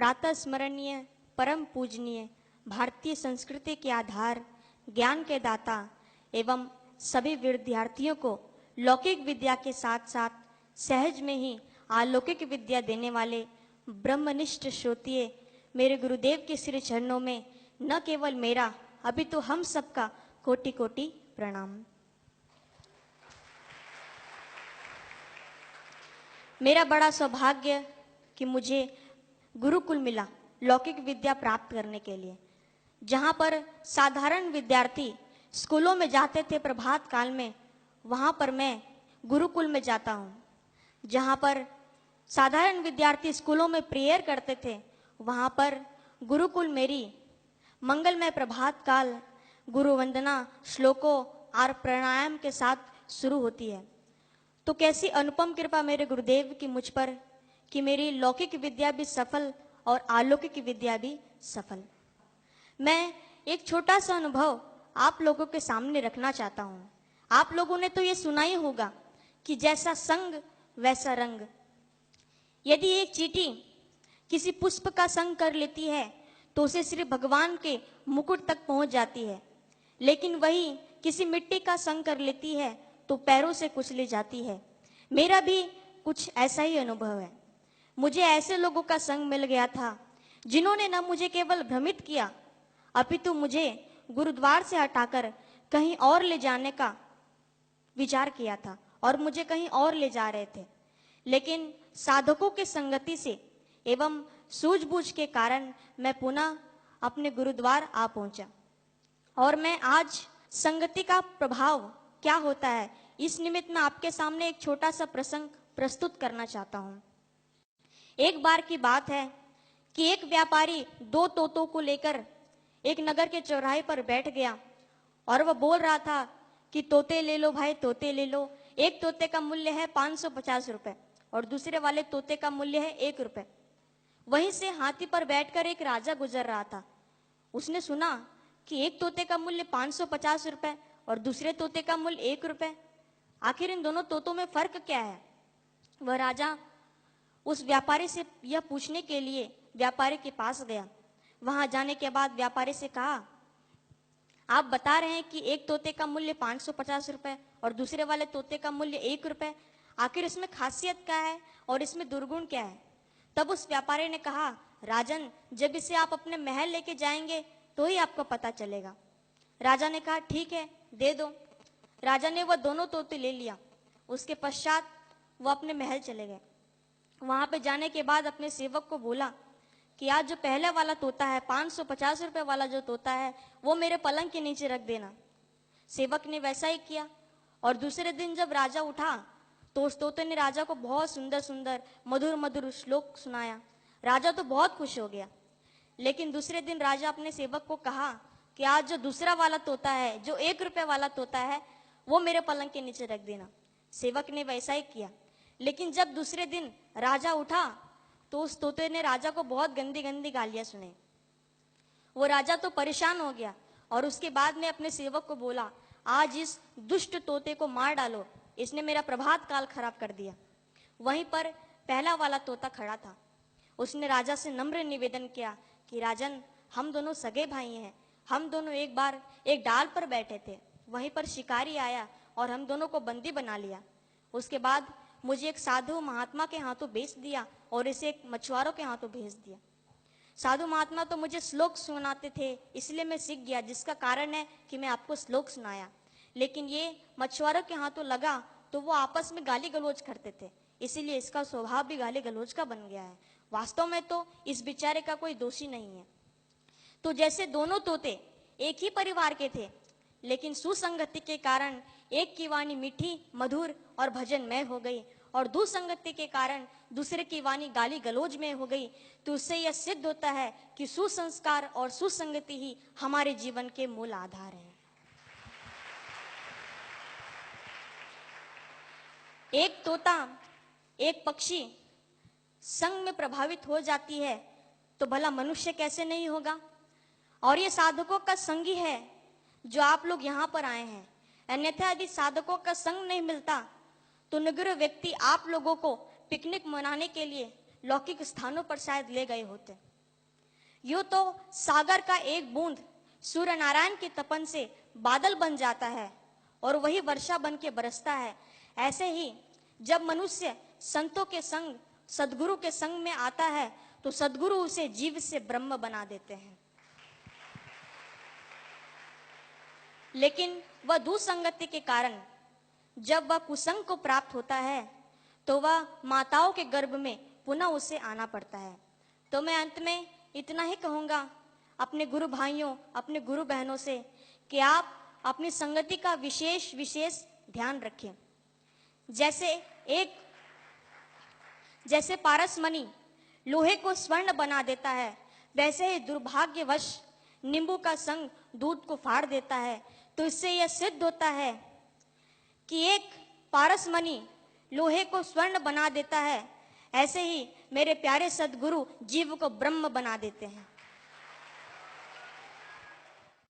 प्रातः स्मरणीय परम पूजनीय भारतीय संस्कृति के आधार, ज्ञान के दाता एवं सभी विद्यार्थियों को लौकिक विद्या के साथ साथ सहज में ही अलौकिक विद्या देने वाले ब्रह्मनिष्ठ श्रोत्रिय मेरे गुरुदेव के श्री चरणों में न केवल मेरा अभी तो हम सबका कोटि कोटि प्रणाम। मेरा बड़ा सौभाग्य कि मुझे गुरुकुल मिला लौकिक विद्या प्राप्त करने के लिए, जहाँ पर साधारण विद्यार्थी स्कूलों में जाते थे प्रभात काल में, वहाँ पर मैं गुरुकुल में जाता हूँ। जहाँ पर साधारण विद्यार्थी स्कूलों में प्रेयर करते थे, वहाँ पर गुरुकुल मेरी मंगलमय प्रभात काल गुरु वंदना श्लोकों और प्राणायाम के साथ शुरू होती है। तो कैसी अनुपम कृपा मेरे गुरुदेव की मुझ पर कि मेरी लौकिक विद्या भी सफल और अलौकिक विद्या भी सफल। मैं एक छोटा सा अनुभव आप लोगों के सामने रखना चाहता हूँ। आप लोगों ने तो ये सुना ही होगा कि जैसा संग वैसा रंग। यदि एक चींटी किसी पुष्प का संग कर लेती है तो उसे श्री भगवान के मुकुट तक पहुंच जाती है, लेकिन वही किसी मिट्टी का संग कर लेती है तो पैरों से कुचली जाती है। मेरा भी कुछ ऐसा ही अनुभव है। मुझे ऐसे लोगों का संग मिल गया था जिन्होंने न मुझे केवल भ्रमित किया अपितु मुझे गुरुद्वार से हटाकर कहीं और ले जाने का विचार किया था और मुझे कहीं और ले जा रहे थे। लेकिन साधकों के संगति से एवं सूझबूझ के कारण मैं पुनः अपने गुरुद्वार आ पहुंचा। और मैं आज संगति का प्रभाव क्या होता है, इस निमित्त मैं आपके सामने एक छोटा सा प्रसंग प्रस्तुत करना चाहता हूं। एक बार की बात है कि एक व्यापारी दो तोतों को लेकर एक नगर के चौराहे पर बैठ गया और वह बोल रहा था कि तोते ले लो भाई, तोते ले लो। एक तोते का मूल्य है 550 रुपए और दूसरे वाले तोते का मूल्य है 1 रुपए। वहीं से हाथी पर बैठकर एक राजा गुजर रहा था। उसने सुना कि एक तोते का मूल्य 550 रुपए और दूसरे तोते का मूल्य 1 रुपए। आखिर इन दोनों तोतों में फर्क क्या है? वह राजा उस व्यापारी से यह पूछने के लिए व्यापारी के पास गया। वहां जाने के बाद व्यापारी से कहा, आप बता रहे हैं कि एक तोते का मूल्य 550 रुपए और दूसरे वाले तोते का मूल्य 1 रुपए, आखिर इसमें खासियत क्या है और इसमें दुर्गुण क्या है? तब उस व्यापारी ने कहा, राजन, जब इसे आप अपने महल लेके जाएंगे तो ही आपको पता चलेगा। राजा ने कहा, ठीक है, दे दो। राजा ने वह दोनों तोते ले लिया। उसके पश्चात वह अपने महल चले गए। वहां पे जाने के बाद अपने सेवक को बोला कि आज जो पहले वाला तोता है, 550 रुपए वाला जो तोता है, वो मेरे पलंग के नीचे रख देना। सेवक ने वैसा ही किया और दूसरे दिन जब राजा उठा तो उस तोते ने राजा को बहुत सुंदर सुंदर मधुर मधुर श्लोक सुनाया। राजा तो बहुत खुश हो गया। लेकिन दूसरे दिन राजा अपने सेवक को कहा कि आज जो दूसरा वाला तोता है, जो 1 रुपए वाला तोता है, वो मेरे पलंग के नीचे रख देना। सेवक ने वैसा ही किया। लेकिन जब दूसरे दिन राजा उठा तो उस तोते ने राजा को बहुत गंदी गंदी गालियां सुनाई। वो राजा तो परेशान हो गया और उसके बाद में अपने सेवक को बोला, आज इस दुष्ट तोते को मार डालो, इसने मेरा प्रभात काल खराब कर दिया। वहीं पर पहला वाला तोता खड़ा था। उसने राजा से नम्र निवेदन किया कि राजन, हम दोनों सगे भाई हैं। हम दोनों एक बार एक डाल पर बैठे थे, वहीं पर शिकारी आया और हम दोनों को बंदी बना लिया। उसके बाद मुझे एक साधु महात्मा के हाथों बेच दिया और इसे एक मछुआरों के हाथों भेज दिया। साधु महात्मा तो मुझे श्लोक सुनाते थे, इसलिए मैं सीख गया, जिसका कारण है कि मैं आपको श्लोक सुनाया। लेकिन ये मछुआरों के हाथों लगा तो वो आपस में गाली गलौज करते थे, इसीलिए इसका स्वभाव भी गाली गलौज का बन गया है। वास्तव में तो इस बेचारे का कोई दोषी नहीं है। तो जैसे दोनों तोते एक ही परिवार के थे, लेकिन सुसंगति के कारण एक की वाणी मीठी मधुर और भजनमय हो गई और दुसंगति के कारण दूसरे की वाणी गाली गलौज में हो गई, तो उससे यह सिद्ध होता है कि सुसंस्कार और सुसंगति ही हमारे जीवन के मूल आधार हैं। एक तोता, एक पक्षी संग में प्रभावित हो जाती है तो भला मनुष्य कैसे नहीं होगा? और ये साधकों का संग ही है जो आप लोग यहाँ पर आए हैं। अन्यथा यदि साधकों का संग नहीं मिलता तो निग्रह व्यक्ति आप लोगों को पिकनिक मनाने के लिए लौकिक स्थानों पर शायद ले गए होते। यूं तो सागर का एक बूंद सूर्य नारायण के तपन से बादल बन जाता है और वही वर्षा बन के बरसता है। ऐसे ही जब मनुष्य संतों के संग, सदगुरु के संग में आता है तो सदगुरु उसे जीव से ब्रह्म बना देते हैं। लेकिन वह दुसंगति के कारण जब वह कुसंग को प्राप्त होता है तो वह माताओं के गर्भ में पुनः उसे आना पड़ता है। तो मैं अंत में इतना ही कहूंगा अपने गुरु भाइयों, अपने गुरु बहनों से कि आप अपनी संगति का विशेष विशेष ध्यान रखें। जैसे पारसमणि लोहे को स्वर्ण बना देता है, वैसे ही दुर्भाग्यवश नींबू का संग दूध को फाड़ देता है। तो इससे यह सिद्ध होता है कि एक पारसमणि लोहे को स्वर्ण बना देता है, ऐसे ही मेरे प्यारे सदगुरु जीव को ब्रह्म बना देते हैं।